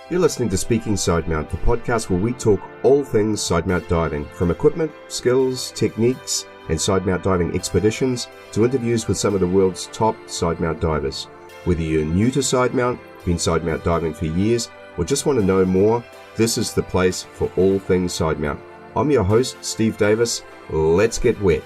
You're listening to Speaking Sidemount, the podcast where we talk all things sidemount diving, from equipment, skills, techniques, and sidemount diving expeditions to interviews with some of the world's top sidemount divers. Whether you're new to sidemount, been sidemount diving for years, or just want to know more, this is the place for all things sidemount. I'm your host, Steve Davis. Let's get wet.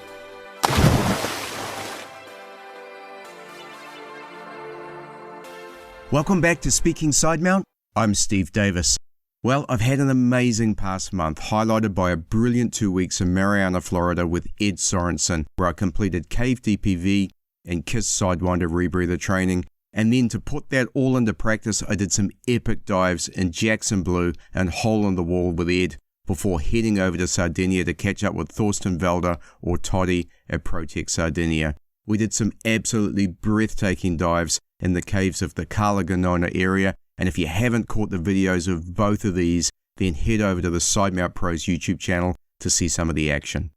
Welcome back to Speaking Sidemount. I'm Steve Davis. Well, I've had an amazing past month, highlighted by a brilliant 2 weeks in Mariana, Florida with E039, where I completed Cave DPV and KISS Sidewinder rebreather training. And then to put that all into practice, I did some epic dives in Jackson Blue and Hole in the Wall with Ed before heading over to Sardinia to catch up with Thorsten Velder or Toddy at ProTech Sardinia. We did some absolutely breathtaking dives in the caves of the Cala Gonona area. And if you haven't caught the videos of both of these, then head over to the Sidemount Pros YouTube channel to see some of the action.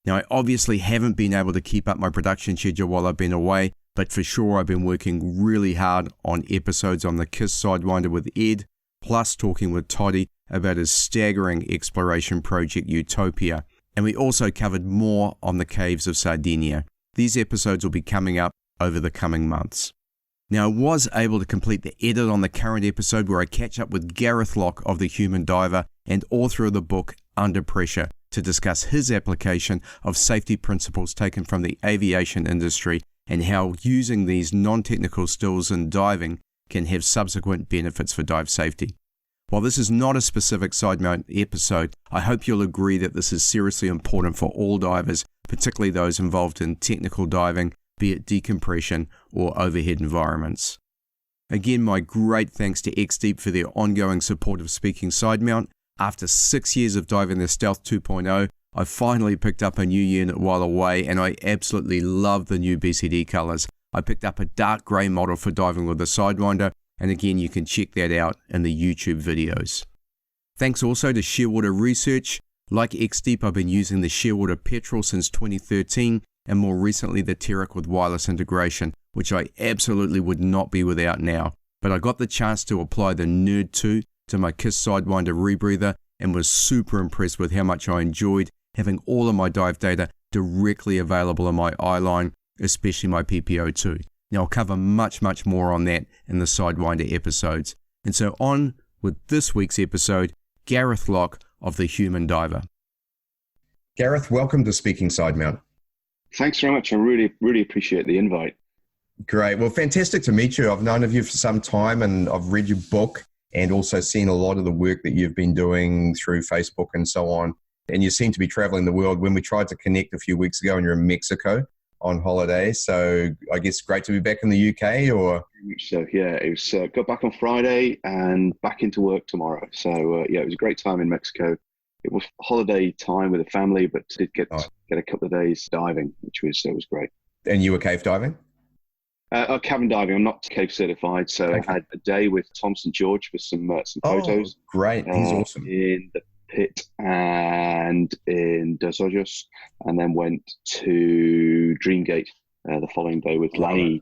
Now, I obviously haven't been able to keep up my production schedule while I've been away, but for sure I've been working really hard on episodes on the KISS Sidewinder with Ed, plus talking with Toddy about his staggering exploration project Utopia. And we also covered more on the caves of Sardinia. These episodes will be coming up over the coming months. Now, I was able to complete the edit on the current episode where I catch up with Gareth of the Human Diver and author of the book Under Pressure to discuss his application of safety principles taken from the aviation industry and how using these non-technical skills in diving can have subsequent benefits for dive safety. While this is not a specific Sidemount episode, I hope you'll agree that this is seriously important for all divers, particularly those involved in technical diving, be it decompression or overhead environments. Again, my great thanks to X-Deep for their ongoing support of Speaking Sidemount. After 6 years of diving the Stealth 2.0, I finally picked up a new unit while away, and I absolutely love the new BCD colors. I picked up a dark grey model for diving with the Sidewinder, and again, you can check that out in the YouTube videos. Thanks also to Shearwater Research. Like X-Deep, I've been using the Shearwater Petrel since 2013, and more recently the Terek with wireless integration, which I absolutely would not be without now. But I got the chance to apply the Nerd 2 to my KISS Sidewinder rebreather and was super impressed with how much I enjoyed having all of my dive data directly available in my eyeline, especially my PPO2. Now I'll cover much more on that in the Sidewinder episodes. And so on with this week's episode, Gareth of the Human Diver. Gareth, welcome to Speaking Sidemount. Thanks very much. I really appreciate the invite. Great. Well, fantastic to meet you. I've known of you for some time and I've read your book and also seen a lot of the work that you've been doing through Facebook and so on. And you seem to be traveling the world. When we tried to connect a few weeks ago and you're in Mexico on holiday. So I guess great to be back in the UK or? So yeah, it was got back on Friday and back into work tomorrow. So yeah, it was a great time in Mexico. It was holiday time with the family, but did get a couple of days diving, which was great. And you were cave diving? Cabin diving. I'm not cave certified, so okay. I had a day with Tom St. George for some photos. Great, he's awesome. In the pit and in Dos Ojos, and then went to Dreamgate the following day with Lanny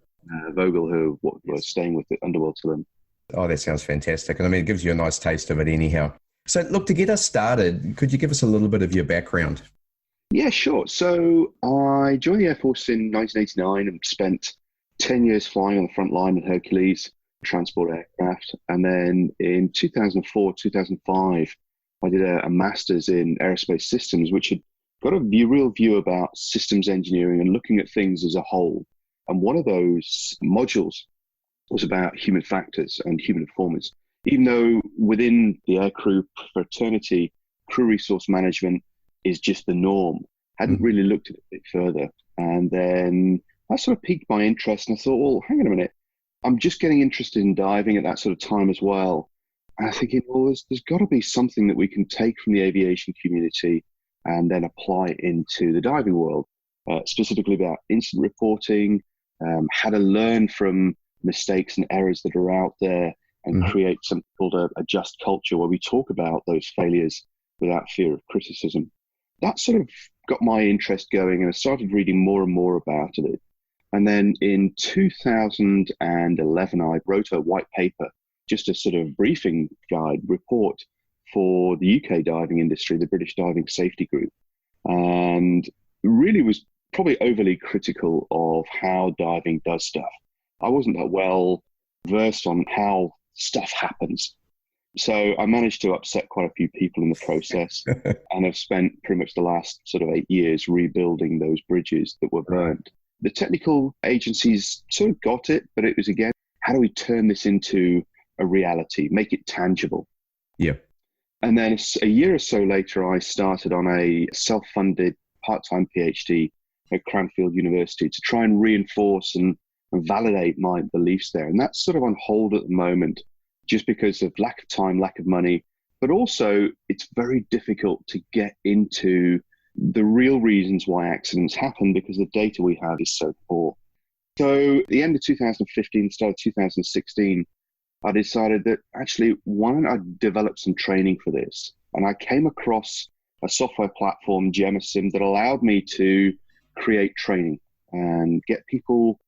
Vogel, who was staying with the Underworld Saloon. Oh, that sounds fantastic. And I mean, it gives you a nice taste of it anyhow. So look, to get us started, could you give us a little bit of your background? Yeah, sure. So I joined the Air Force in 1989 and spent 10 years flying on the front line in Hercules, transport aircraft. And then in 2004, 2005, I did a master's in aerospace systems, which had got a real view about systems engineering and looking at things as a whole. And one of those modules was about human factors and human performance. Even though within the aircrew fraternity, crew resource management is just the norm, hadn't really looked at it a bit further. And then that sort of piqued my interest and I thought, well, hang on a minute. I'm just getting interested in diving at that sort of time as well. And I'm thinking, well, there's got to be something that we can take from the aviation community and then apply into the diving world, specifically about incident reporting, how to learn from mistakes and errors that are out there, and create something called a just culture where we talk about those failures without fear of criticism. That sort of got my interest going and I started reading more and more about it. And then in 2011, I wrote a white paper just a sort of briefing guide report for the UK diving industry, the British Diving Safety Group, and really was probably overly critical of how diving does stuff. I wasn't that well versed on how stuff happens. So I managed to upset quite a few people in the process and I've spent pretty much the last sort of 8 years rebuilding those bridges that were burned. The technical agencies sort of got it, but it was, again, how do we turn this into a reality, make it tangible? Yeah. And then a year or so later, I started on a self-funded part-time PhD at Cranfield University to try and reinforce and validate my beliefs there. And that's sort of on hold at the moment, just because of lack of time, lack of money, but also it's very difficult to get into the real reasons why accidents happen because the data we have is so poor. So at the end of 2015, start of 2016, I decided that actually, why don't I develop some training for this? And I came across a software platform, Gemasim, that allowed me to create training and get people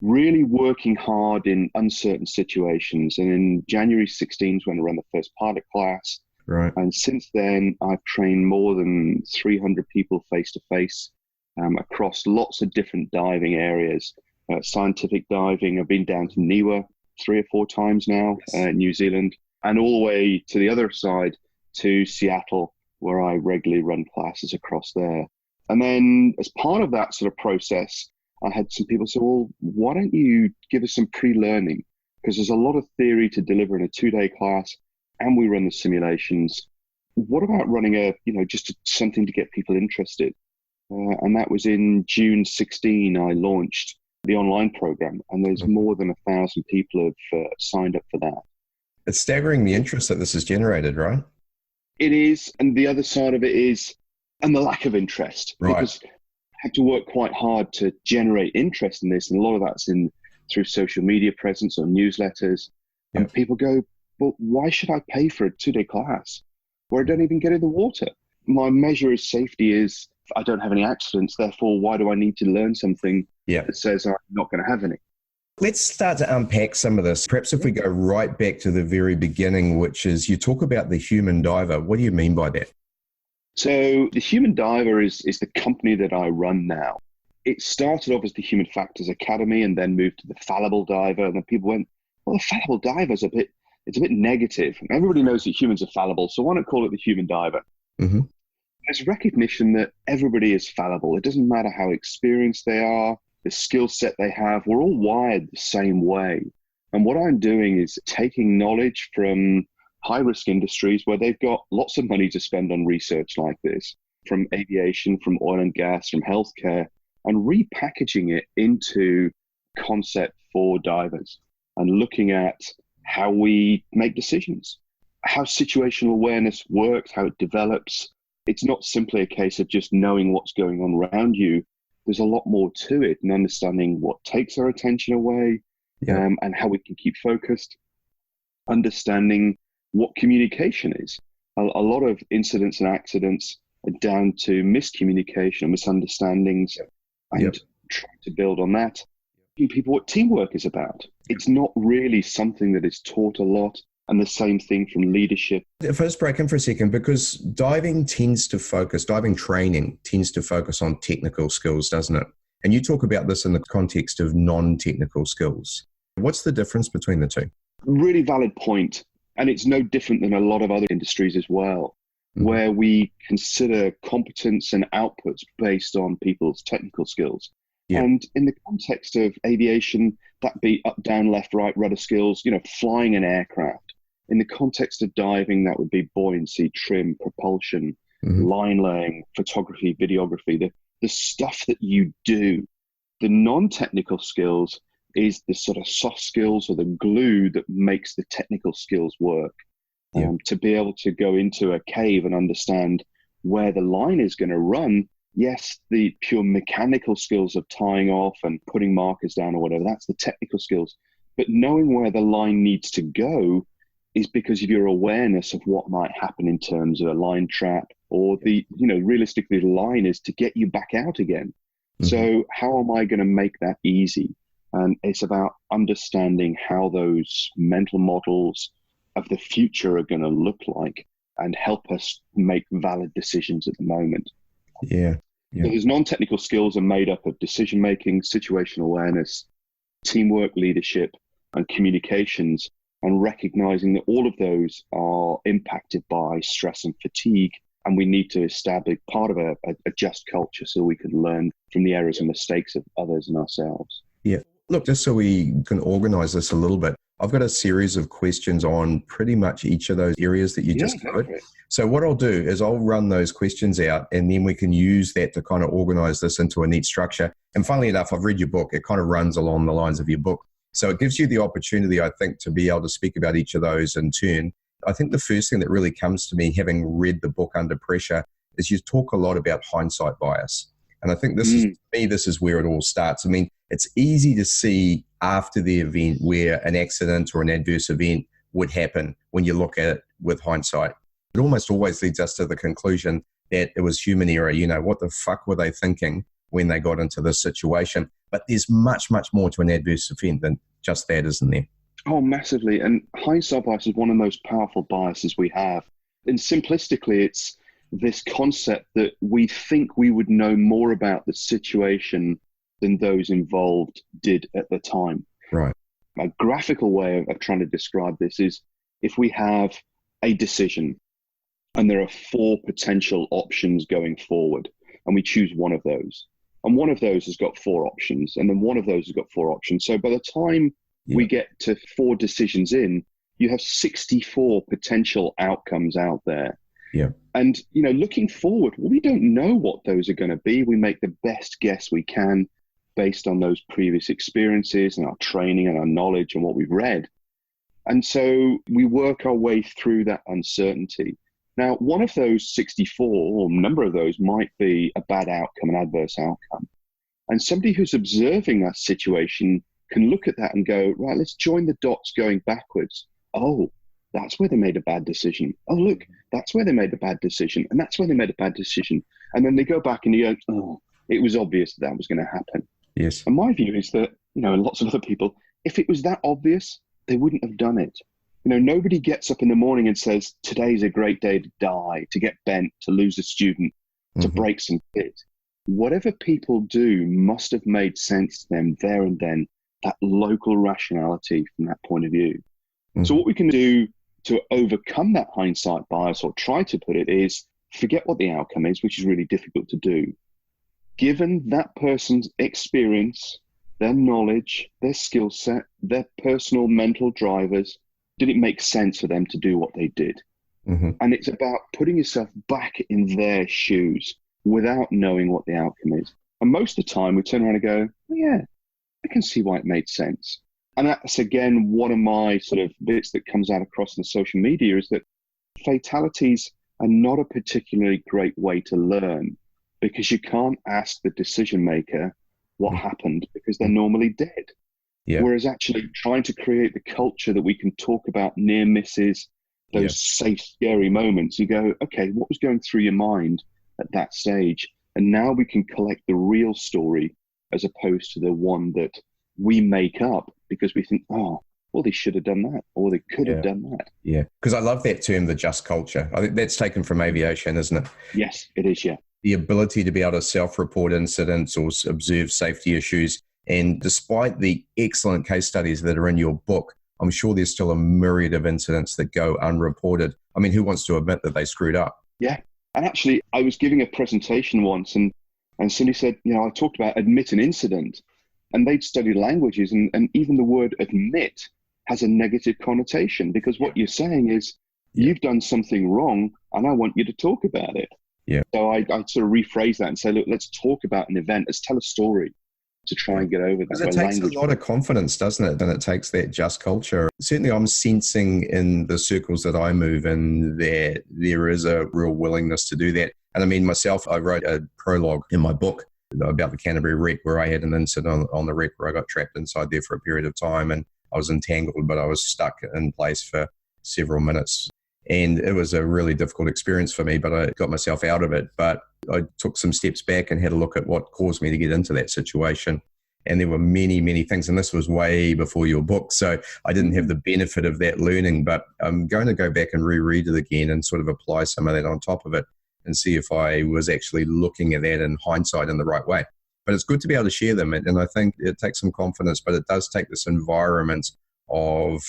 really working hard in uncertain situations. And in January 16 when I ran the first pilot class. Right. And since then, I've trained more than 300 people face-to-face across lots of different diving areas. Scientific diving, I've been down to Niwa 3 or 4 times now, New Zealand, and all the way to the other side to Seattle, where I regularly run classes across there. And then as part of that sort of process, I had some people say, well, why don't you give us some pre-learning? Because there's a lot of theory to deliver in a 2-day class, and we run the simulations. What about running something to get people interested? And that was in June 16, I launched the online program, and there's more than 1,000 people have signed up for that. It's staggering the interest that this has generated, right? It is, and the other side of it is, and the lack of interest, right. Because I had to work quite hard to generate interest in this, and a lot of that's through social media presence or newsletters. Yep. And people go, well, why should I pay for a 2-day class where I don't even get in the water? My measure of safety is I don't have any accidents, therefore why do I need to learn something that says I'm not going to have any? Let's start to unpack some of this. Perhaps if we go right back to the very beginning, which is you talk about the human diver. What do you mean by that? So the Human Diver is the company that I run now. It started off as the Human Factors Academy and then moved to the Fallible Diver. And then people went, well, the Fallible Diver is a bit negative. And everybody knows that humans are fallible, so why not call it the Human Diver? Mm-hmm. There's recognition that everybody is fallible. It doesn't matter how experienced they are, the skill set they have. We're all wired the same way. And what I'm doing is taking knowledge from high-risk industries where they've got lots of money to spend on research like this, from aviation, from oil and gas, from healthcare, and repackaging it into concept for divers and looking at how we make decisions, how situational awareness works, how it develops. It's not simply a case of just knowing what's going on around you. There's a lot more to it, and understanding what takes our attention away and how we can keep focused, understanding what communication is. A lot of incidents and accidents are down to miscommunication, misunderstandings, and trying to build on that. People what teamwork is about. It's not really something that is taught a lot, and the same thing from leadership. First, break in for a second, because diving training tends to focus on technical skills, doesn't it? And you talk about this in the context of non-technical skills. What's the difference between the two? Really valid point. And it's no different than a lot of other industries as well, where we consider competence and outputs based on people's technical skills. Yeah. And in the context of aviation, that be up, down, left, right, rudder skills, flying an aircraft. In the context of diving, that would be buoyancy, trim, propulsion, line laying, photography, videography, the stuff that you do. The non-technical skills is the sort of soft skills or the glue that makes the technical skills work. To be able to go into a cave and understand where the line is going to run. Yes, the pure mechanical skills of tying off and putting markers down or whatever, that's the technical skills. But knowing where the line needs to go is because of your awareness of what might happen in terms of a line trap or realistically the line is to get you back out again. So how am I going to make that easy? And it's about understanding how those mental models of the future are going to look like and help us make valid decisions at the moment. Yeah. So those non-technical skills are made up of decision-making, situational awareness, teamwork, leadership, and communications, and recognizing that all of those are impacted by stress and fatigue. And we need to establish part of a just culture so we can learn from the errors and mistakes of others and ourselves. Yeah. Look, just so we can organize this a little bit, I've got a series of questions on pretty much each of those areas that you just covered. So what I'll do is I'll run those questions out, and then we can use that to kind of organize this into a neat structure. And funnily enough, I've read your book. It kind of runs along the lines of your book. So it gives you the opportunity, I think, to be able to speak about each of those in turn. I think the first thing that really comes to me, having read the book Under Pressure, is you talk a lot about hindsight bias. And I think this is where it all starts. I mean, it's easy to see after the event where an accident or an adverse event would happen when you look at it with hindsight. It almost always leads us to the conclusion that it was human error. You know, what the fuck were they thinking when they got into this situation? But there's much, much more to an adverse event than just that, isn't there? Oh, massively. And hindsight bias is one of the most powerful biases we have. And simplistically, it's this concept that we think we would know more about the situation than those involved did at the time. Right. A graphical way of trying to describe this is if we have a decision and there are 4 potential options going forward, and we choose one of those, and one of those has got 4 options, and then one of those has got 4 options. So by the time we get to 4 decisions in, you have 64 potential outcomes out there. Yeah. And, you know, looking forward, we don't know what those are going to be. We make the best guess we can based on those previous experiences and our training and our knowledge and what we've read. And so we work our way through that uncertainty. Now, one of those 64, or a number of those, might be a bad outcome, an adverse outcome. And somebody who's observing that situation can look at that and go, right, let's join the dots going backwards. Oh, that's where they made a bad decision. Oh, look, that's where they made a bad decision. And that's where they made a bad decision. And then they go back and you go, oh, it was obvious that was going to happen. Yes. And my view is that, you know, and lots of other people, if it was that obvious, they wouldn't have done it. You know, nobody gets up in the morning and says, today's a great day to die, to get bent, to lose a student, to break some kid. Whatever people do must have made sense to them there and then, that local rationality from that point of view. So what we can do to overcome that hindsight bias, or try to put it, is forget what the outcome is, which is really difficult to do. Given that person's experience, their knowledge, their skill set, their personal mental drivers, did it make sense for them to do what they did? And it's about putting yourself back in their shoes without knowing what the outcome is. And most of the time we turn around and go, oh, yeah, I can see why it made sense. And that's, again, one of my sort of bits that comes out across the social media, is that fatalities are not a particularly great way to learn, because you can't ask the decision maker what happened, because they're normally dead. Yeah. Whereas actually trying to create the culture that we can talk about near misses, those safe, scary moments, you go, okay, what was going through your mind at that stage? And now we can collect the real story as opposed to the one that we make up because we think, oh, well, they should have done that, or they could have done that. Yeah, because I love that term, the just culture. I think that's taken from aviation, isn't it? Yes, it is, yeah. The ability to be able to self-report incidents or observe safety issues. And despite the excellent case studies that are in your book, I'm sure there's still a myriad of incidents that go unreported. I mean, who wants to admit that they screwed up? Yeah. And actually, I was giving a presentation once, and somebody said, you know, I talked about admit an incident. And they'd studied languages, and even the word admit has a negative connotation, because what you're saying is you've done something wrong and I want you to talk about it. Yeah. So I sort of rephrase that and say, look, let's talk about an event. Let's tell a story to try and get over that. Because it takes a lot of confidence, doesn't it? And it takes that just culture. Certainly I'm sensing in the circles that I move in that there is a real willingness to do that. And I mean, myself, I wrote a prologue in my book about the Canterbury wreck, where I had an incident on the wreck where I got trapped inside there for a period of time, and I was entangled, but I was stuck in place for several minutes. And it was a really difficult experience for me, but I got myself out of it. But I took some steps back and had a look at what caused me to get into that situation. And there were many, many things. And this was way before your book. So I didn't have the benefit of that learning, but I'm going to go back and reread it again and sort of apply some of that on top of it and see if I was actually looking at that in hindsight in the right way. But it's good to be able to share them. And I think it takes some confidence, but it does take this environment of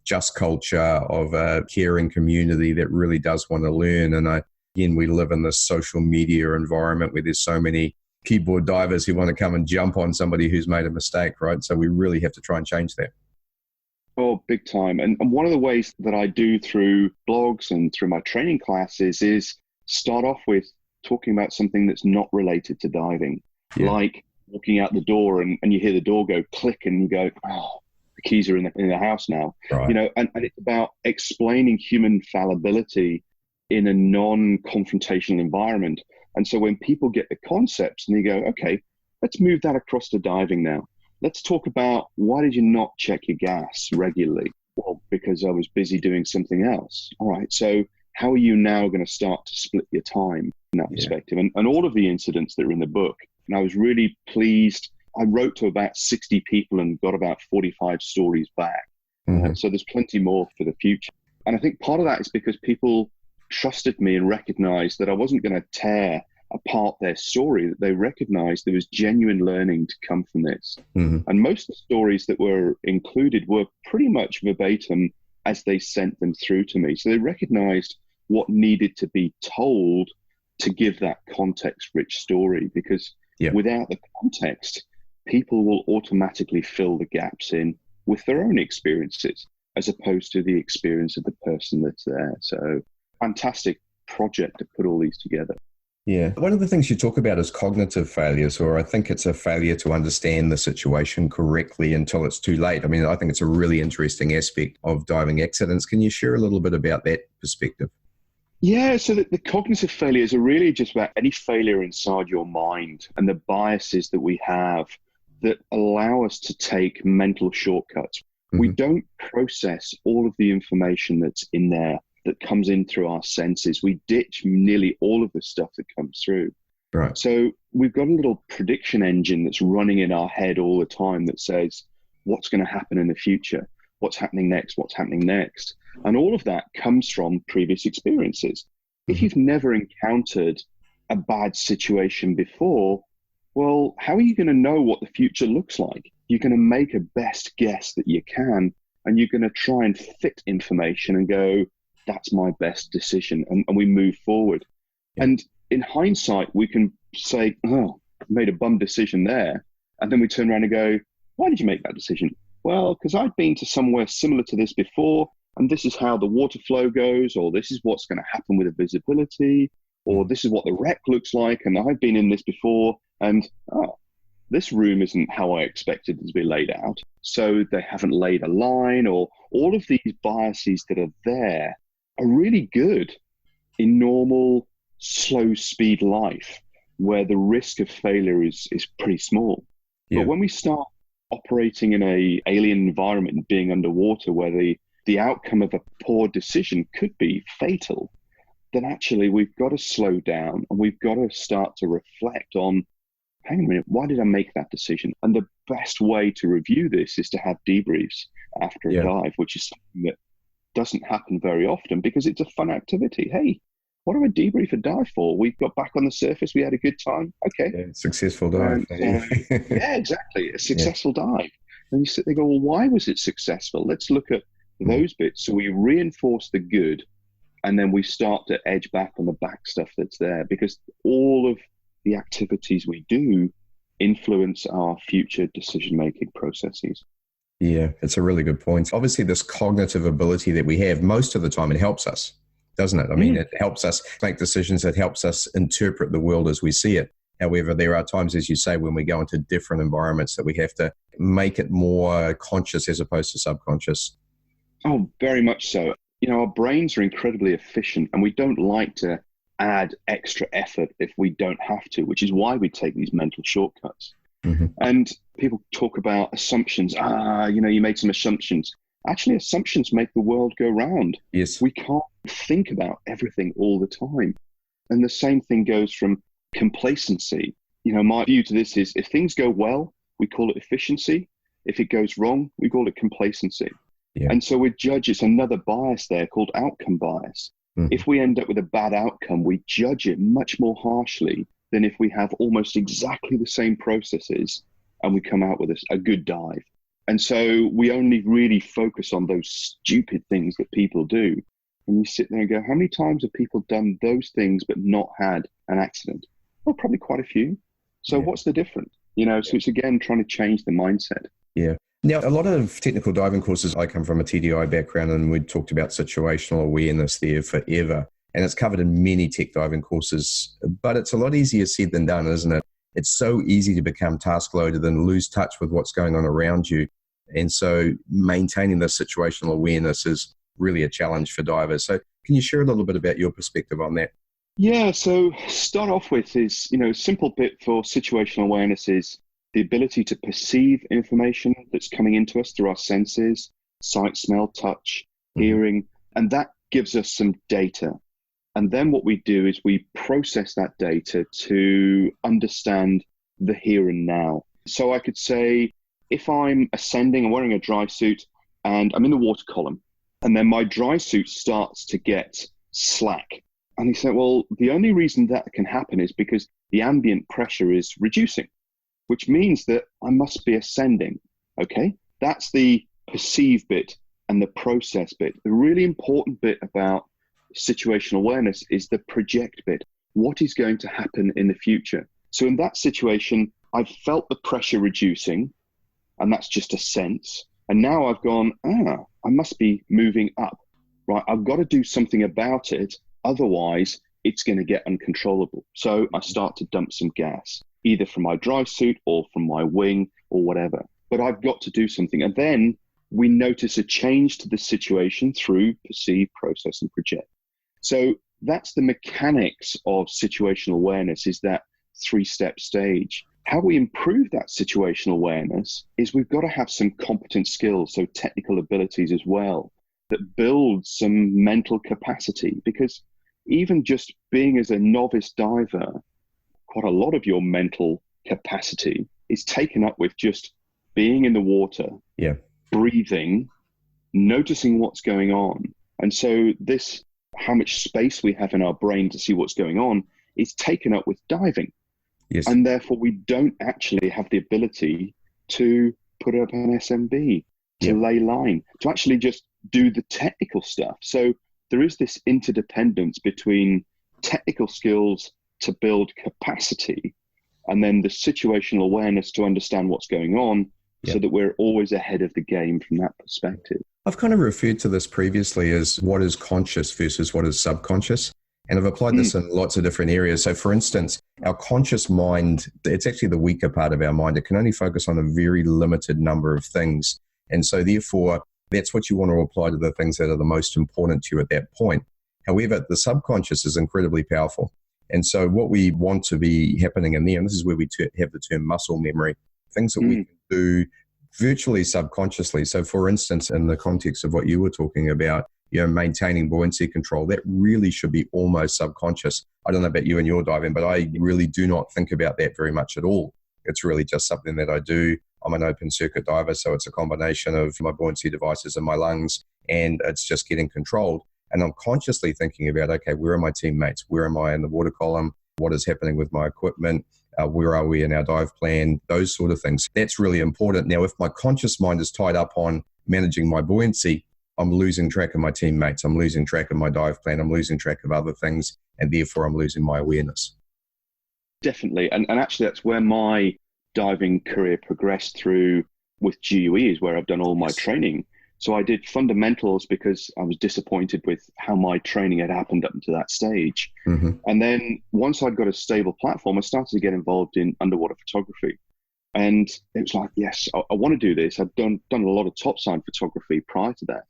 just culture, of a caring community that really does want to learn. And again, we live in this social media environment where there's so many keyboard divers who want to come and jump on somebody who's made a mistake, right? So we really have to try and change that. Oh, big time. And one of the ways that I do through blogs and through my training classes is start off with talking about something that's not related to diving, like walking out the door and you hear the door go click and you go, oh, the keys are in the house now. Right. You know, and it's about explaining human fallibility in a non-confrontational environment. And so when people get the concepts and they go, okay, let's move that across to diving now. Let's talk about, why did you not check your gas regularly? Well, because I was busy doing something else. All right, so how are you now going to start to split your time in that perspective? And all of the incidents that are in the book, and I was really pleased. I wrote to about 60 people and got about 45 stories back. So there's plenty more for the future. And I think part of that is because people trusted me and recognized that I wasn't going to tear apart their story, that they recognized there was genuine learning to come from this. And most of the stories that were included were pretty much verbatim as they sent them through to me. So they recognized what needed to be told to give that context-rich story, because without the context, people will automatically fill the gaps in with their own experiences as opposed to the experience of the person that's there. So fantastic project to put all these together. Yeah. One of the things you talk about is cognitive failures, or I think it's a failure to understand the situation correctly until it's too late. I mean, I think it's a really interesting aspect of diving accidents. Can you share a little bit about that perspective? Yeah, so the cognitive failures are really just about any failure inside your mind and the biases that we have that allow us to take mental shortcuts. We don't process all of the information that's in there that comes in through our senses. We ditch nearly all of the stuff that comes through. Right. So we've got a little prediction engine that's running in our head all the time that says, what's going to happen in the future? What's happening next? What's happening next? And all of that comes from previous experiences. If you've never encountered a bad situation before, well, how are you going to know what the future looks like? You're going to make a best guess that you can, and you're going to try and fit information and go, that's my best decision. And we move forward. And in hindsight, we can say, oh, I made a bum decision there. And then we turn around and go, why did you make that decision? Well, because I'd been to somewhere similar to this before, and this is how the water flow goes, or this is what's going to happen with the visibility, or this is what the wreck looks like, and I've been in this before, and this room isn't how I expected it to be laid out. So they haven't laid a line, or all of these biases that are there are really good in normal, slow speed life, where the risk of failure is pretty small. But when we start operating in a alien environment, being underwater, where the outcome of a poor decision could be fatal, then actually we've got to slow down and we've got to start to reflect on, hang on a minute, why did I make that decision? And the best way to review this is to have debriefs after a dive, which is something that doesn't happen very often because it's a fun activity. Hey, what do I debrief a dive for? We got back on the surface, we had a good time. Okay. Successful dive. Yeah, exactly. A successful dive. And you sit there and go, well, why was it successful? Let's look at those bits. So we reinforce the good, and then we start to edge back on the back stuff that's there, because all of the activities we do influence our future decision-making processes. Yeah, it's a really good point. Obviously, this cognitive ability that we have, most of the time it helps us, doesn't it? I mean, it helps us make decisions. It helps us interpret the world as we see it. However, there are times, as you say, when we go into different environments that we have to make it more conscious as opposed to subconscious. Oh, very much so. You know, our brains are incredibly efficient, and we don't like to add extra effort if we don't have to, which is why we take these mental shortcuts. And people talk about assumptions. You made some assumptions. Actually, assumptions make the world go round. Yes. We can't think about everything all the time. And the same thing goes from complacency. You know, my view to this is, if things go well, we call it efficiency. If it goes wrong, we call it complacency. Yeah. And so we judge, it's another bias there called outcome bias. If we end up with a bad outcome, we judge it much more harshly than if we have almost exactly the same processes and we come out with a good dive. And so we only really focus on those stupid things that people do. And you sit there and go, how many times have people done those things but not had an accident? Well, probably quite a few. So what's the difference? So it's again trying to change the mindset. Yeah. Now, a lot of technical diving courses, I come from a TDI background, and we talked about situational awareness there forever. And it's covered in many tech diving courses, but it's a lot easier said than done, isn't it? It's so easy to become task loaded and lose touch with what's going on around you. And so maintaining this situational awareness is really a challenge for divers. So can you share a little bit about your perspective on that? Yeah, so start off with is, a simple bit for situational awareness is the ability to perceive information that's coming into us through our senses, sight, smell, touch, hearing, and that gives us some data. And then what we do is we process that data to understand the here and now. So I could say, if I'm ascending, I'm wearing a dry suit and I'm in the water column, and then my dry suit starts to get slack. And he said, well, the only reason that can happen is because the ambient pressure is reducing, which means that I must be ascending. Okay, that's the perceive bit and the process bit. The really important bit about situational awareness is the project bit. What is going to happen in the future? So in that situation, I've felt the pressure reducing, and that's just a sense. And now I've gone, I must be moving up, right? I've got to do something about it. Otherwise, it's going to get uncontrollable. So I start to dump some gas, either from my dry suit or from my wing or whatever. But I've got to do something. And then we notice a change to the situation through perceive, process, and project. So that's the mechanics of situational awareness, is that three-step stage. How we improve that situational awareness is we've got to have some competent skills, so technical abilities as well, that build some mental capacity. Because even just being as a novice diver, quite a lot of your mental capacity is taken up with just being in the water, breathing, noticing what's going on. And so this, how much space we have in our brain to see what's going on, is taken up with diving. Yes. And therefore we don't actually have the ability to put up an SMB, to lay line, to actually just do the technical stuff. So there is this interdependence between technical skills to build capacity and then the situational awareness to understand what's going on, so that we're always ahead of the game from that perspective. I've kind of referred to this previously as what is conscious versus what is subconscious. And I've applied this in lots of different areas. So for instance, our conscious mind, it's actually the weaker part of our mind. It can only focus on a very limited number of things. And so therefore, that's what you want to apply to the things that are the most important to you at that point. However, the subconscious is incredibly powerful. And so what we want to be happening in there, and this is where we have the term muscle memory, things that we can do virtually subconsciously. So for instance, in the context of what you were talking about, maintaining buoyancy control, that really should be almost subconscious. I don't know about you and your diving, but I really do not think about that very much at all. It's really just something that I do. I'm an open circuit diver, so it's a combination of my buoyancy devices and my lungs, and it's just getting controlled. And I'm consciously thinking about, okay, where are my teammates? Where am I in the water column? What is happening with my equipment? Where are we in our dive plan? Those sort of things. That's really important. Now, if my conscious mind is tied up on managing my buoyancy, I'm losing track of my teammates. I'm losing track of my dive plan. I'm losing track of other things, and therefore I'm losing my awareness. Definitely. And actually, that's where my diving career progressed through with GUE, is where I've done all my training. So I did fundamentals because I was disappointed with how my training had happened up to that stage. And then once I'd got a stable platform, I started to get involved in underwater photography. And it was like, yes, I want to do this. I'd done a lot of topside photography prior to that.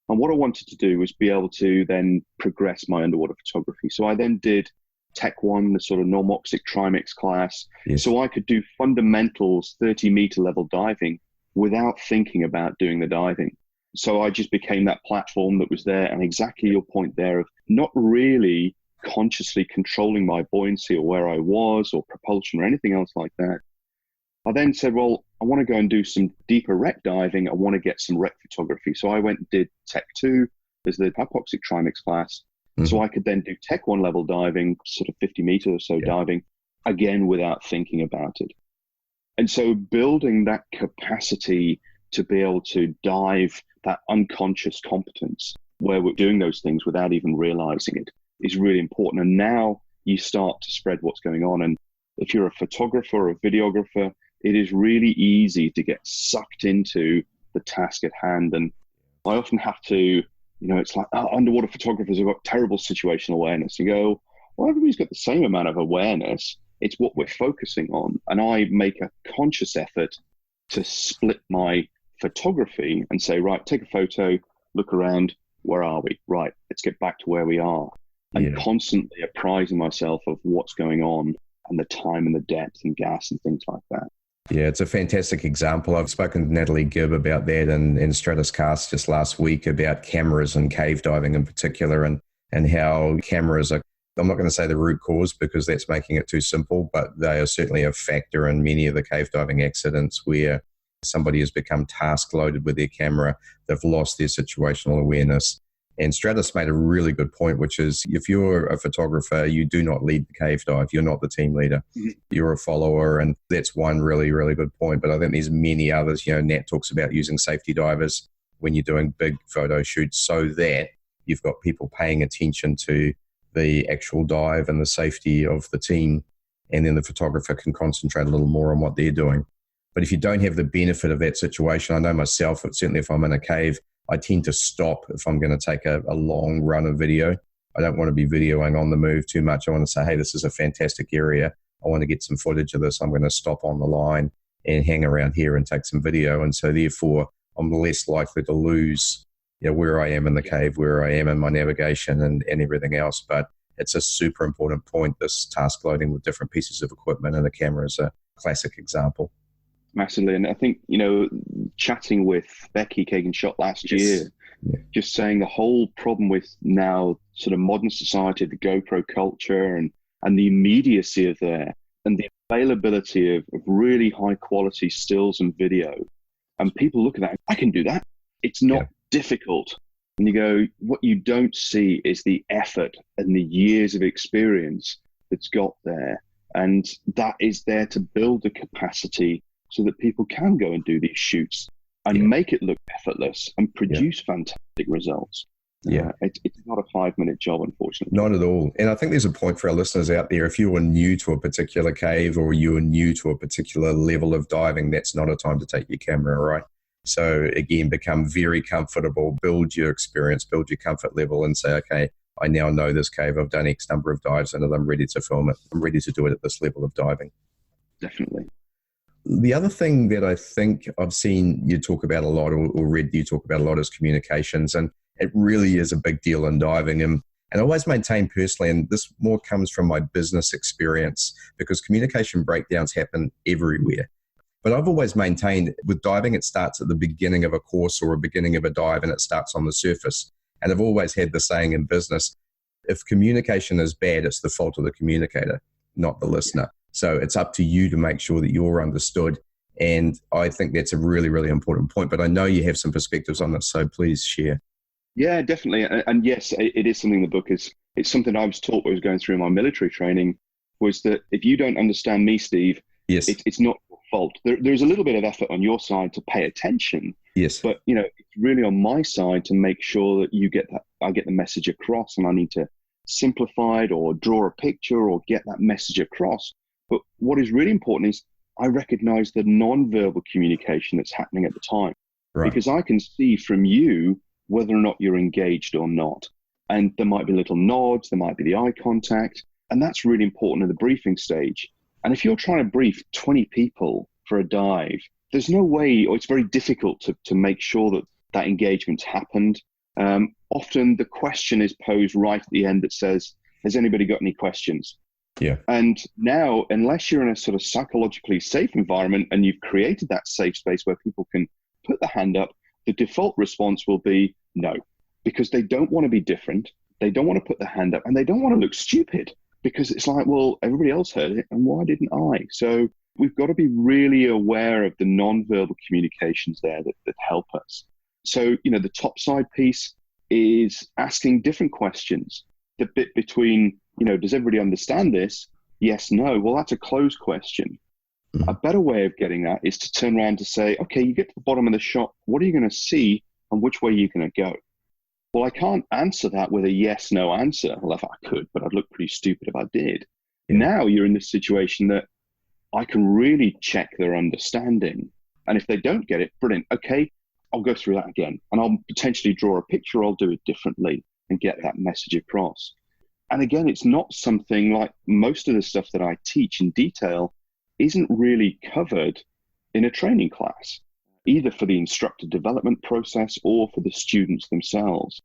And what I wanted to do was be able to then progress my underwater photography. So I then did Tech 1, the sort of normoxic trimix class. So I could do fundamentals, 30-meter level diving without thinking about doing the diving. So I just became that platform that was there. And exactly your point there of not really consciously controlling my buoyancy or where I was or propulsion or anything else like that. I then said, well, I want to go and do some deeper wreck diving. I want to get some wreck photography. So I went and did Tech 2 as the hypoxic trimix class. So I could then do Tech 1 level diving, sort of 50 meters or so diving, again, without thinking about it. And so building that capacity to be able to dive, that unconscious competence where we're doing those things without even realizing it, is really important. And now you start to spread what's going on. And if you're a photographer or a videographer, it is really easy to get sucked into the task at hand. And I often have to, it's like, underwater photographers have got terrible situational awareness. You go, well, everybody's got the same amount of awareness. It's what we're focusing on. And I make a conscious effort to split my photography and say, right, take a photo, look around, where are we? Right, let's get back to where we are. And constantly apprising myself of what's going on and the time and the depth and gas and things like that. Yeah, it's a fantastic example. I've spoken to Natalie Gibb about that in Stratus Cast just last week about cameras and cave diving in particular, and how cameras are, I'm not going to say the root cause because that's making it too simple, but they are certainly a factor in many of the cave diving accidents where somebody has become task loaded with their camera, they've lost their situational awareness. And Stratus made a really good point, which is if you're a photographer, you do not lead the cave dive. You're not the team leader. You're a follower. And that's one really, really good point. But I think there's many others. Nat talks about using safety divers when you're doing big photo shoots so that you've got people paying attention to the actual dive and the safety of the team. And then the photographer can concentrate a little more on what they're doing. But if you don't have the benefit of that situation, I know myself, certainly if I'm in a cave, I tend to stop if I'm going to take a long run of video. I don't want to be videoing on the move too much. I want to say, hey, this is a fantastic area. I want to get some footage of this. I'm going to stop on the line and hang around here and take some video. And so therefore, I'm less likely to lose where I am in the cave, where I am in my navigation and everything else. But it's a super important point, this task loading with different pieces of equipment, and the camera is a classic example. Massively. And I think, chatting with Becky Kagan-Schott last year, just saying the whole problem with now sort of modern society, the GoPro culture and the immediacy of there and the availability of really high quality stills and video. And people look at that, I can do that. It's not difficult. And you go, what you don't see is the effort and the years of experience that's got there. And that is there to build the capacity so that people can go and do these shoots and make it look effortless and produce fantastic results. It's not a 5-minute job, unfortunately. Not at all. And I think there's a point for our listeners out there. If you are new to a particular cave or you are new to a particular level of diving, that's not a time to take your camera, right? So again, become very comfortable, build your experience, build your comfort level and say, okay, I now know this cave. I've done X number of dives and I'm ready to film it. I'm ready to do it at this level of diving. Definitely. The other thing that I think I've seen you talk about a lot or read you talk about a lot is communications. And it really is a big deal in diving. And I always maintain personally, and this more comes from my business experience, because communication breakdowns happen everywhere. But I've always maintained with diving, it starts at the beginning of a course or a beginning of a dive and it starts on the surface. And I've always had the saying in business, if communication is bad, it's the fault of the communicator, not the listener. So it's up to you to make sure that you're understood. And I think that's a really, really important point. But I know you have some perspectives on this, so please share. Yeah, definitely. And yes, it is something in the book is, it's something I was taught when I was going through my military training, was that if you don't understand me, Steve, it's not your fault. There's a little bit of effort on your side to pay attention. Yes. But, it's really on my side to make sure that I get the message across, and I need to simplify it or draw a picture or get that message across. But what is really important is I recognize the non-verbal communication that's happening at the time. Right. Because I can see from you whether or not you're engaged or not. And there might be little nods, there might be the eye contact, and that's really important in the briefing stage. And if you're trying to brief 20 people for a dive, there's no way, or it's very difficult to make sure that engagement's happened. Often the question is posed right at the end that says, has anybody got any questions? Yeah. And now, unless you're in a sort of psychologically safe environment and you've created that safe space where people can put the hand up, the default response will be no, because they don't want to be different. They don't want to put the hand up and they don't want to look stupid, because it's like, well, everybody else heard it and why didn't I? So we've got to be really aware of the non-verbal communications there that help us. So, the topside piece is asking different questions. The bit between, does everybody understand this? Yes, no. Well, that's a closed question. A better way of getting that is to turn around to say, okay, you get to the bottom of the shot. What are you going to see and which way are you going to go? Well, I can't answer that with a yes, no answer. Well, if I could, but I'd look pretty stupid if I did. Yeah. Now you're in this situation that I can really check their understanding. And if they don't get it, brilliant. Okay, I'll go through that again. And I'll potentially draw a picture. I'll do it differently and get that message across. And again, it's not something like most of the stuff that I teach in detail isn't really covered in a training class, either for the instructor development process or for the students themselves.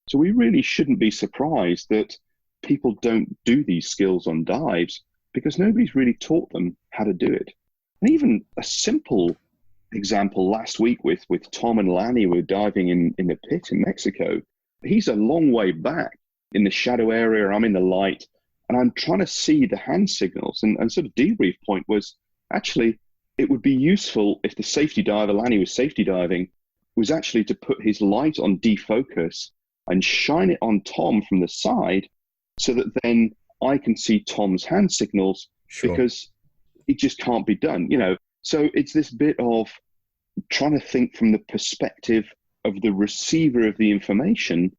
So we really shouldn't be surprised that people don't do these skills on dives because nobody's really taught them how to do it. And even a simple example last week with Tom and Lanny, we were diving in the pit in Mexico. He's a long way back in the shadow area. I'm in the light and I'm trying to see the hand signals. And sort of debrief point was actually, it would be useful if the safety diver, Lanny was safety diving, was actually to put his light on defocus and shine it on Tom from the side so that then I can see Tom's hand signals. Sure. Because it just can't be done, So it's this bit of trying to think from the perspective of the receiver of the information.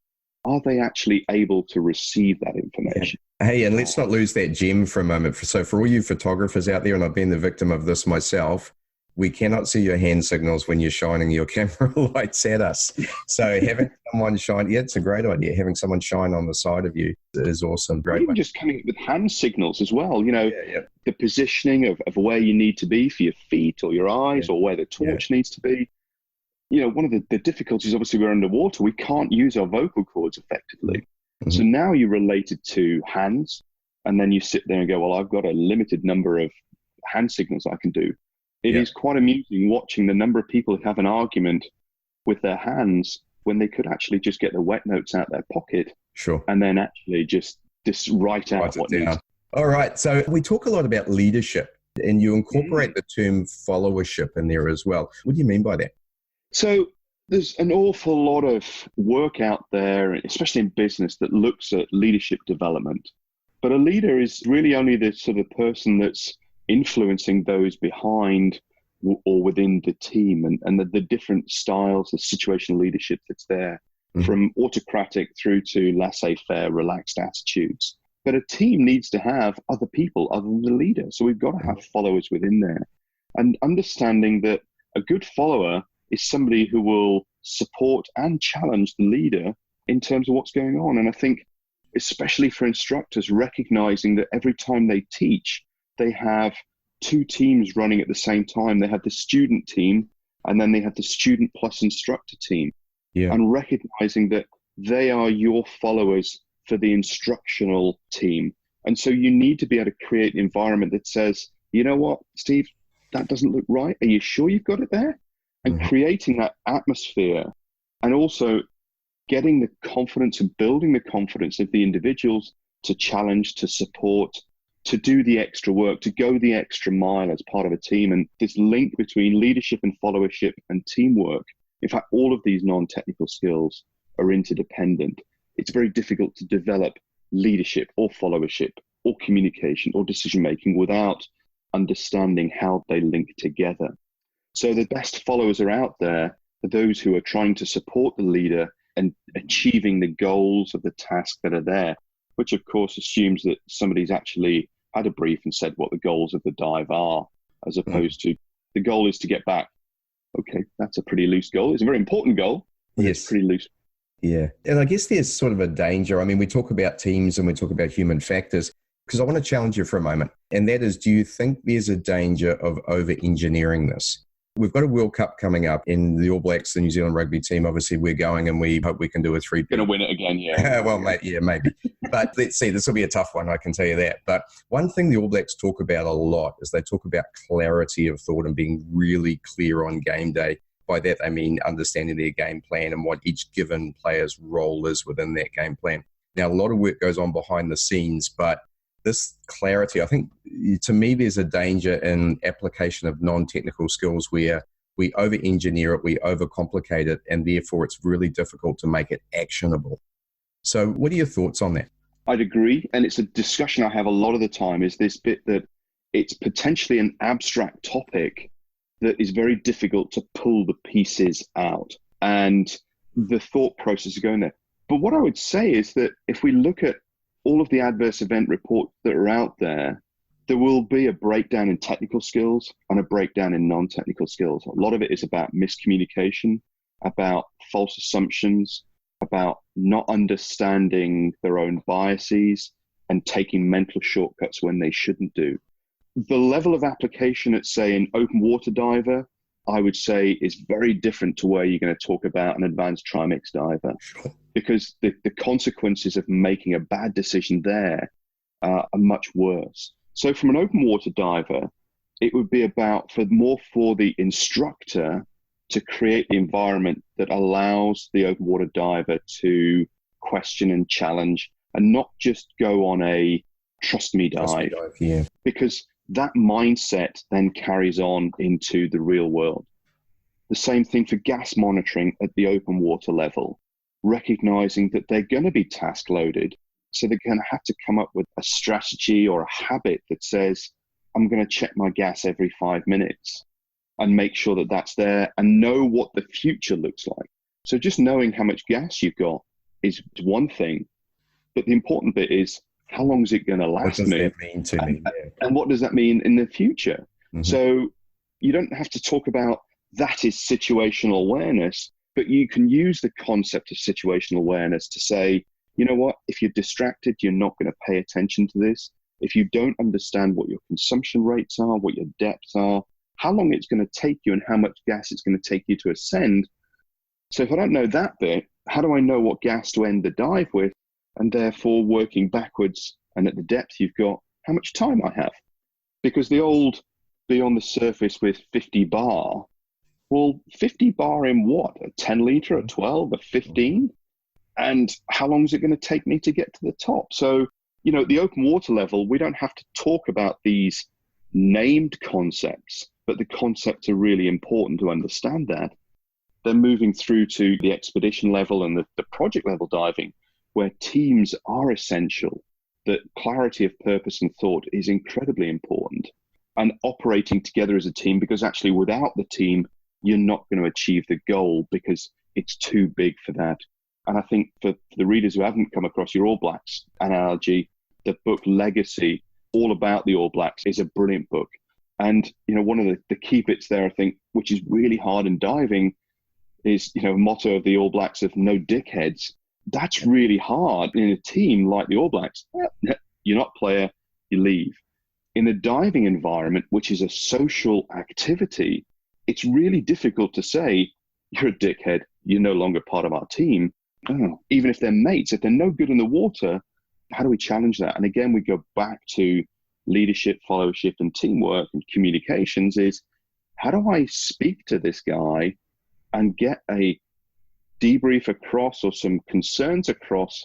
Are they actually able to receive that information? Hey, and let's not lose that gem for a moment. So for all you photographers out there, and I've been the victim of this myself, we cannot see your hand signals when you're shining your camera lights at us. So having someone shine, it's a great idea. Having someone shine on the side of you is awesome. Great. Even just coming up with hand signals as well, the positioning of where you need to be for your feet or your eyes or where the torch needs to be. One of the difficulties, obviously, we're underwater. We can't use our vocal cords effectively. Mm-hmm. So now you relate it to hands, and then you sit there and go, well, I've got a limited number of hand signals I can do. It is quite amusing watching the number of people who have an argument with their hands when they could actually just get the wet notes out their pocket. Sure. And then actually just write out what needs. All right. So we talk a lot about leadership, and you incorporate the term followership in there as well. What do you mean by that? So there's an awful lot of work out there, especially in business, that looks at leadership development. But a leader is really only the sort of person that's influencing those behind or within the team, and the different styles of situational leadership that's there, from autocratic through to laissez-faire, relaxed attitudes. But a team needs to have other people other than the leader. So we've got to have followers within there. And understanding that a good follower is somebody who will support and challenge the leader in terms of what's going on. And I think, especially for instructors, recognizing that every time they teach, they have two teams running at the same time. They have the student team, and then they have the student plus instructor team. Yeah. And recognizing that they are your followers for the instructional team. And so you need to be able to create an environment that says, you know what, Steve, that doesn't look right. Are you sure you've got it there? And creating that atmosphere, and also getting the confidence and building the confidence of the individuals to challenge, to support, to do the extra work, to go the extra mile as part of a team. And this link between leadership and followership and teamwork, in fact, all of these non-technical skills are interdependent. It's very difficult to develop leadership or followership or communication or decision-making without understanding how they link together. So the best followers are out there are those who are trying to support the leader and achieving the goals of the task that are there, which of course assumes that somebody's actually had a brief and said what the goals of the dive are, as opposed to the goal is to get back. Okay, that's a pretty loose goal. It's a very important goal, but it's pretty loose. Yeah. And I guess there's sort of a danger. I mean, we talk about teams and we talk about human factors, because I want to challenge you for a moment. And that is, do you think there's a danger of over-engineering this? We've got a World Cup coming up in the All Blacks, the New Zealand rugby team. Obviously, we're going and we hope we can do a three. Going to win it again, yeah. Well, mate, yeah, maybe. But let's see, this will be a tough one, I can tell you that. But one thing the All Blacks talk about a lot is they talk about clarity of thought and being really clear on game day. By that, they mean understanding their game plan and what each given player's role is within that game plan. Now, a lot of work goes on behind the scenes, but this clarity, I think to me there's a danger in application of non-technical skills where we over-engineer it, we overcomplicate it, and therefore it's really difficult to make it actionable. So what are your thoughts on that? I'd agree. And it's a discussion I have a lot of the time, is this bit that it's potentially an abstract topic that is very difficult to pull the pieces out and the thought process of going there. But what I would say is that if we look at all of the adverse event reports that are out there, there will be a breakdown in technical skills and a breakdown in non-technical skills. A lot of it is about miscommunication, about false assumptions, about not understanding their own biases and taking mental shortcuts when they shouldn't do. The level of application at, say, an open water diver, I would say is very different to where you're going to talk about an advanced trimix diver, because the consequences of making a bad decision there are much worse. So from an open water diver, it would be about for the instructor to create the environment that allows the open water diver to question and challenge and not just go on a trust me dive. Yeah. Because that mindset then carries on into the real world. The same thing for gas monitoring at the open water level, recognizing that they're going to be task loaded. So they're going to have to come up with a strategy or a habit that says, I'm going to check my gas every 5 minutes and make sure that that's there and know what the future looks like. So just knowing how much gas you've got is one thing, but the important bit is, how long is it going to last me? What does that mean to me? Yeah. And what does that mean in the future? Mm-hmm. So you don't have to talk about that is situational awareness, but you can use the concept of situational awareness to say, you know what, if you're distracted, you're not going to pay attention to this. If you don't understand what your consumption rates are, what your depths are, how long it's going to take you and how much gas it's going to take you to ascend. So if I don't know that bit, how do I know what gas to end the dive with? And therefore working backwards and at the depth you've got, how much time I have. Because the old be on the surface with 50 bar, well, 50 bar in what? A 10 litre, a 12, a 15? And how long is it going to take me to get to the top? So, you know, at the open water level, we don't have to talk about these named concepts, but the concepts are really important to understand that. Then moving through to the expedition level and the project level diving, where teams are essential, that clarity of purpose and thought is incredibly important, and operating together as a team, because actually without the team, you're not going to achieve the goal because it's too big for that. And I think for the readers who haven't come across your All Blacks analogy, the book Legacy, all about the All Blacks, is a brilliant book. And, you know, one of the key bits there, I think, which is really hard in diving, is, you know, motto of the All Blacks of no dickheads. That's really hard in a team like the All Blacks. You're not player, you leave. In a diving environment, which is a social activity, it's really difficult to say, you're a dickhead, you're no longer part of our team. Oh, even if they're mates, if they're no good in the water, how do we challenge that? And again, we go back to leadership, followership, and teamwork and communications is, how do I speak to this guy and get a debrief across or some concerns across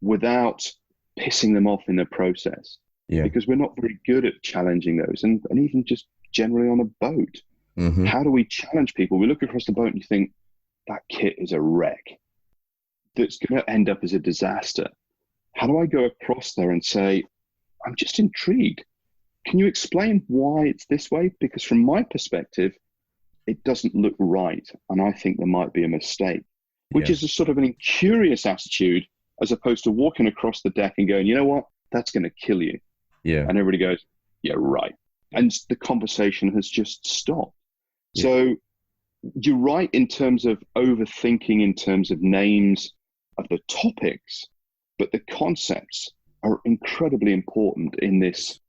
without pissing them off in the process? Yeah. Because we're not very good at challenging those, and even just generally on a boat. Mm-hmm. How do we challenge people? We look across the boat and you think, that kit is a wreck. That's going to end up as a disaster. How do I go across there and say, I'm just intrigued. Can you explain why it's this way? Because from my perspective, it doesn't look right. And I think there might be a mistake, which is a sort of an incurious attitude, as opposed to walking across the deck and going, you know what, that's going to kill you. Yeah. And everybody goes, yeah, right. And the conversation has just stopped. Yeah. So you're right in terms of overthinking, in terms of names of the topics, but the concepts are incredibly important in this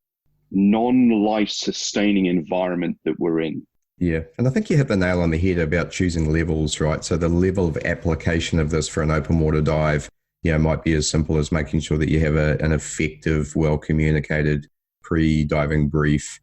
non-life sustaining environment that we're in. Yeah, and I think you hit the nail on the head about choosing levels, right? So the level of application of this for an open water dive, you know, might be as simple as making sure that you have an effective, well-communicated pre-diving brief.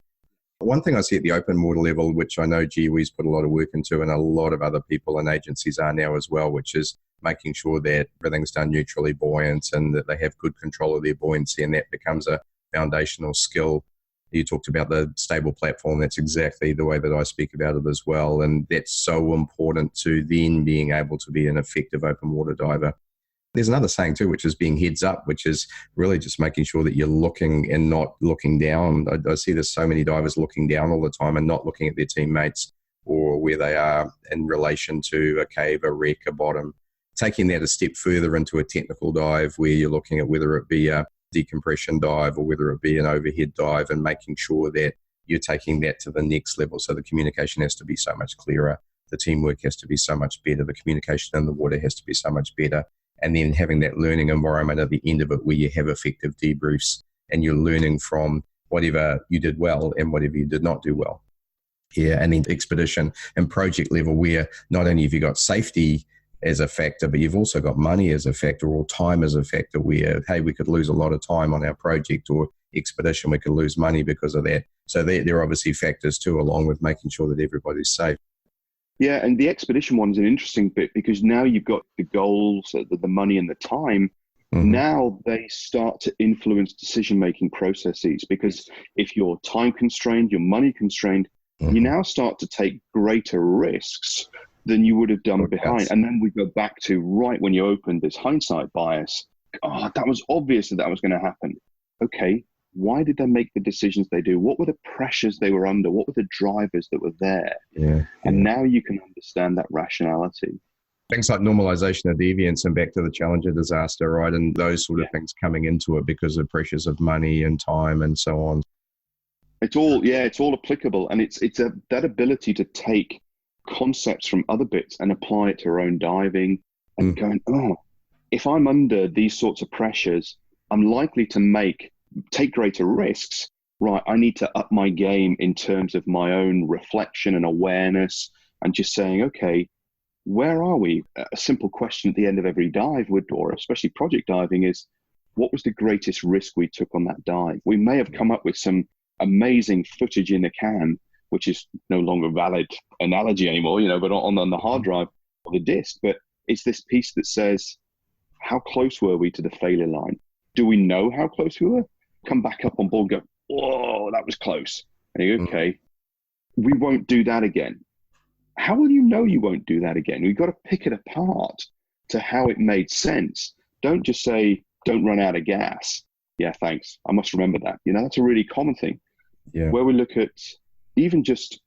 One thing I see at the open water level, which I know GWE's put a lot of work into, and a lot of other people and agencies are now as well, which is making sure that everything's done neutrally buoyant and that they have good control of their buoyancy, and that becomes a foundational skill. You talked about the stable platform. That's exactly the way that I speak about it as well. And that's so important to then being able to be an effective open water diver. There's another saying too, which is being heads up, which is really just making sure that you're looking and not looking down. I see there's so many divers looking down all the time and not looking at their teammates or where they are in relation to a cave, a wreck, a bottom. Taking that a step further into a technical dive where you're looking at whether it be a decompression dive or whether it be an overhead dive, and making sure that you're taking that to the next level. So the communication has to be so much clearer. The teamwork has to be so much better. The communication in the water has to be so much better. And then having that learning environment at the end of it where you have effective debriefs and you're learning from whatever you did well and whatever you did not do well. Yeah, and then expedition and project level where not only have you got safety as a factor, but you've also got money as a factor or time as a factor where, hey, we could lose a lot of time on our project, or expedition, we could lose money because of that. So there are obviously factors too, along with making sure that everybody's safe. Yeah, and the expedition one is an interesting bit because now you've got the goals, the money and the time. Mm-hmm. Now they start to influence decision-making processes, because if you're time constrained, you're money constrained, mm-hmm. you now start to take greater risks than you would have done behind. And then we go back to right when you opened this hindsight bias. Oh, that was obvious that was going to happen. Okay, why did they make the decisions they do? What were the pressures they were under? What were the drivers that were there? Yeah. And now you can understand that rationality. Things like normalization of deviance and back to the Challenger disaster, right? And those sort of things coming into it because of pressures of money and time and so on. It's all applicable. And it's that ability to take concepts from other bits and apply it to our own diving and going, if I'm under these sorts of pressures, I'm likely to take greater risks. Right, I need to up my game in terms of my own reflection and awareness, and just saying, okay, where are we? A simple question at the end of every dive or especially project diving, is what was the greatest risk we took on that dive? We may have come up with some amazing footage in the can, which is no longer a valid analogy anymore, but on the hard drive or the disk. But it's this piece that says, how close were we to the failure line? Do we know how close we were? Come back up on board and go, whoa, that was close. And you go, okay, we won't do that again. How will you know you won't do that again? We've got to pick it apart to how it made sense. Don't just say, don't run out of gas. Yeah, thanks. I must remember that. That's a really common thing. Yeah. Where we look at even just,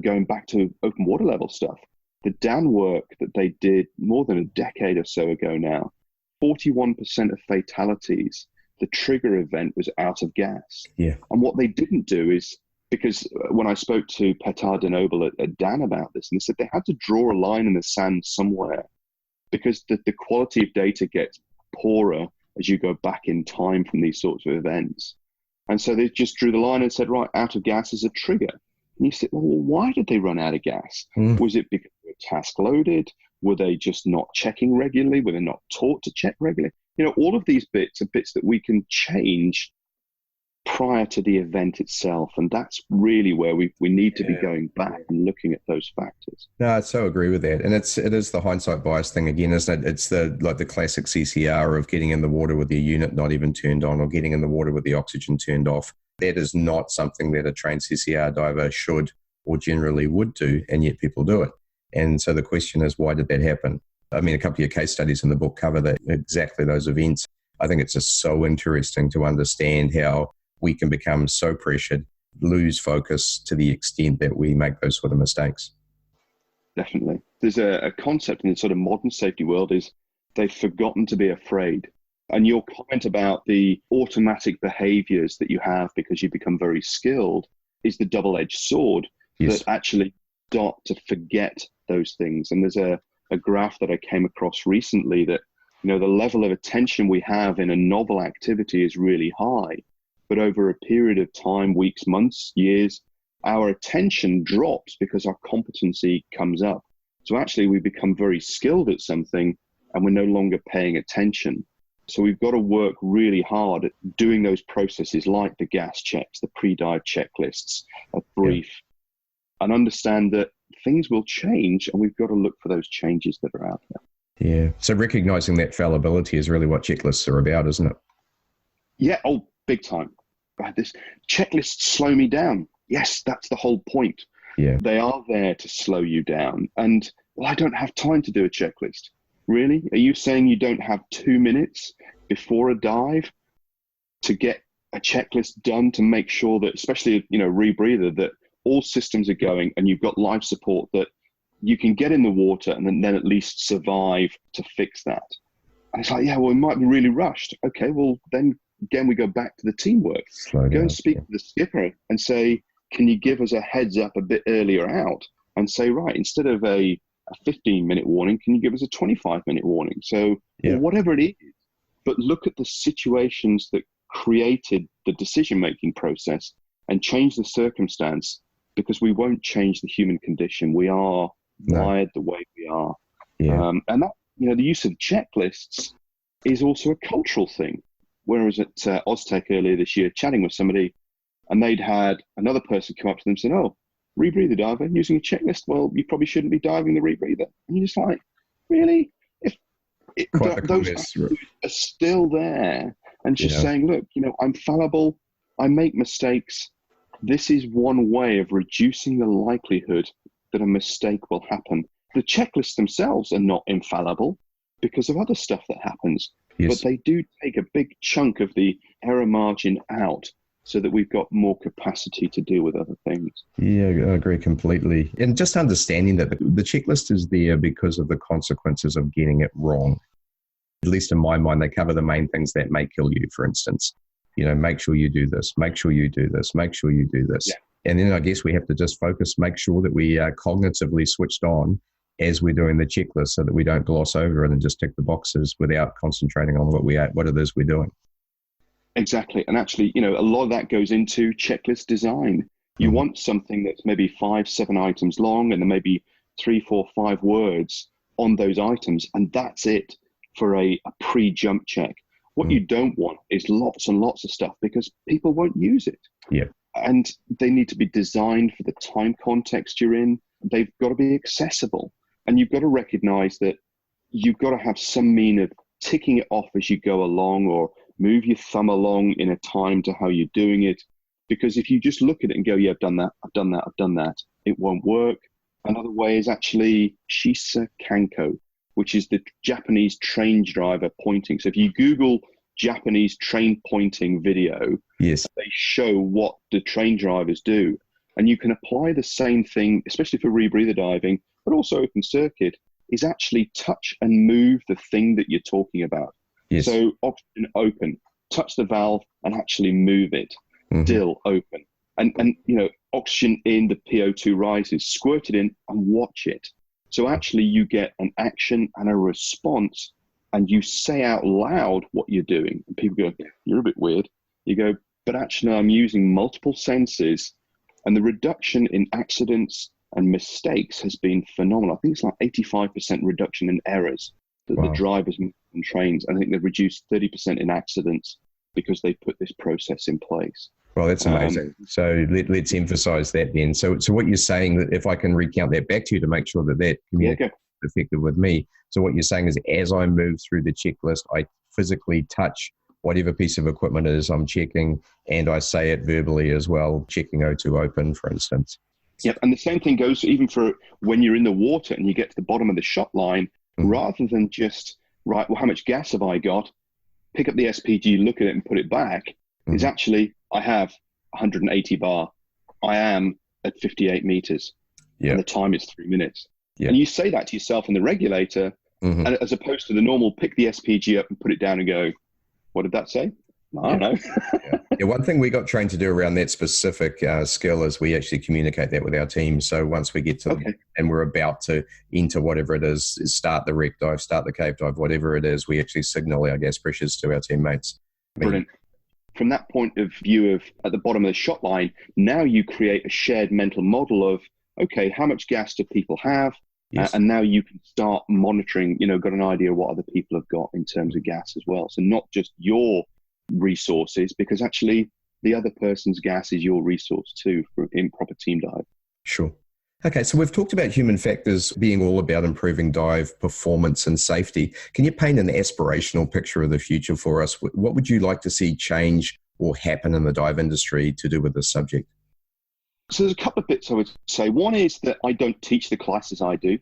going back to open water level stuff, the DAN work that they did more than a decade or so ago now, 41% of fatalities, the trigger event was out of gas. Yeah. And what they didn't do is, because when I spoke to Petard and Noble at DAN about this, and they said they had to draw a line in the sand somewhere, because the quality of data gets poorer as you go back in time from these sorts of events. And so they just drew the line and said, right, out of gas is a trigger. And you said, well, why did they run out of gas? Was it because they were task loaded? Were they just not checking regularly? Were they not taught to check regularly? All of these bits are bits that we can change prior to the event itself. And that's really where we need to be going back and looking at those factors. No, I so agree with that. And it is the hindsight bias thing again, isn't it? It's the classic CCR of getting in the water with the unit not even turned on, or getting in the water with the oxygen turned off. That is not something that a trained CCR diver should or generally would do, and yet people do it. And so the question is, why did that happen? I mean, a couple of case studies in the book cover that, exactly those events. I think it's just so interesting to understand how we can become so pressured, lose focus to the extent that we make those sort of mistakes. Definitely. There's a concept in the sort of modern safety world is they've forgotten to be afraid. And your comment about the automatic behaviors that you have because you become very skilled is the double-edged sword. Yes. That actually start to forget those things. And there's a graph that I came across recently that, the level of attention we have in a novel activity is really high. But over a period of time, weeks, months, years, our attention drops because our competency comes up. So actually we become very skilled at something and we're no longer paying attention. So we've got to work really hard at doing those processes like the gas checks, the pre-dive checklists, a brief, and understand that things will change and we've got to look for those changes that are out there. Yeah. So recognizing that fallibility is really what checklists are about, isn't it? Yeah. Oh, big time. this checklists slow me down. Yes, that's the whole point. Yeah. They are there to slow you down. And well, I don't have time to do a checklist. Really? Are you saying you don't have 2 minutes before a dive to get a checklist done to make sure that, especially, rebreather, that all systems are going and you've got life support, that you can get in the water and then at least survive to fix that? And it's like, yeah, well, it might be really rushed. Okay, well, then again, we go back to the teamwork. Go and speak to the skipper and say, can you give us a heads up a bit earlier out and say, right, instead of a 15-minute warning, can you give us a 25-minute warning? So or whatever it is, but look at the situations that created the decision-making process and change the circumstance, because we won't change the human condition. We are wired the way we are. Yeah. And that, the use of checklists is also a cultural thing. Whereas at Oztech earlier this year, chatting with somebody, and they'd had another person come up to them and said, oh, rebreather diver using a checklist. Well, you probably shouldn't be diving the rebreather. And you're just like, really? If those are still there, and just saying, look, I'm fallible, I make mistakes. This is one way of reducing the likelihood that a mistake will happen. The checklists themselves are not infallible because of other stuff that happens, but they do take a big chunk of the error margin out so that we've got more capacity to deal with other things. Yeah, I agree completely. And just understanding that the checklist is there because of the consequences of getting it wrong. At least in my mind, they cover the main things that may kill you, for instance. Make sure you do this, make sure you do this, make sure you do this. Yeah. And then I guess we have to just focus, make sure that we are cognitively switched on as we're doing the checklist so that we don't gloss over it and just tick the boxes without concentrating on what it is we're doing. Exactly. And actually, a lot of that goes into checklist design. You want something that's maybe 5-7 items long, and then maybe 3, 4, 5 words on those items. And that's it for a pre-jump check. What you don't want is lots and lots of stuff, because people won't use it. Yeah. And they need to be designed for the time context you're in. They've got to be accessible. And you've got to recognize that you've got to have some mean of ticking it off as you go along, or move your thumb along in a time to how you're doing it. Because if you just look at it and go, yeah, I've done that, I've done that, I've done that, it won't work. Another way is actually Shisa Kanko, which is the Japanese train driver pointing. So if you Google Japanese train pointing video, they show what the train drivers do. And you can apply the same thing, especially for rebreather diving, but also open circuit, is actually touch and move the thing that you're talking about. Yes. So oxygen open, touch the valve and actually move it. Dill open. And oxygen in, the PO2 rises, squirt it in and watch it. So actually you get an action and a response, and you say out loud what you're doing. And people go, you're a bit weird. You go, but actually I'm using multiple senses, and the reduction in accidents and mistakes has been phenomenal. I think it's like 85% reduction in errors that the drivers and trains. I think they've reduced 30% in accidents because they put this process in place. Well, that's amazing. So let's emphasize that then. So what you're saying, that if I can recount that back to you to make sure that communicates effective with me. So what you're saying is, as I move through the checklist, I physically touch whatever piece of equipment it is I'm checking, and I say it verbally as well, checking O2 open, for instance. Yep, and the same thing goes even for when you're in the water and you get to the bottom of the shot line, rather than just, right, well, how much gas have I got? Pick up the SPG, look at it and put it back. Is actually, I have 180 bar. I am at 58 meters. And the time is 3 minutes. And you say that to yourself in the regulator, and as opposed to the normal, pick the SPG up and put it down and go, what did that say? I don't know. One thing we got trained to do around that specific skill is we actually communicate that with our team. So once we get to and we're about to enter whatever it is start the rec dive, start the cave dive, whatever it is, we actually signal our gas pressures to our teammates. Brilliant. From that point of view of at the bottom of the shot line, now you create a shared mental model of, okay, how much gas do people have? And now you can start monitoring, got an idea what other people have got in terms of gas as well. So not just your resources, because actually the other person's gas is your resource too for in proper team dive. Sure. Okay, so we've talked about human factors being all about improving dive performance and safety. Can you paint an aspirational picture of the future for us? What would you like to see change or happen in the dive industry to do with this subject? So there's a couple of bits I would say. One is that I don't teach the classes I do,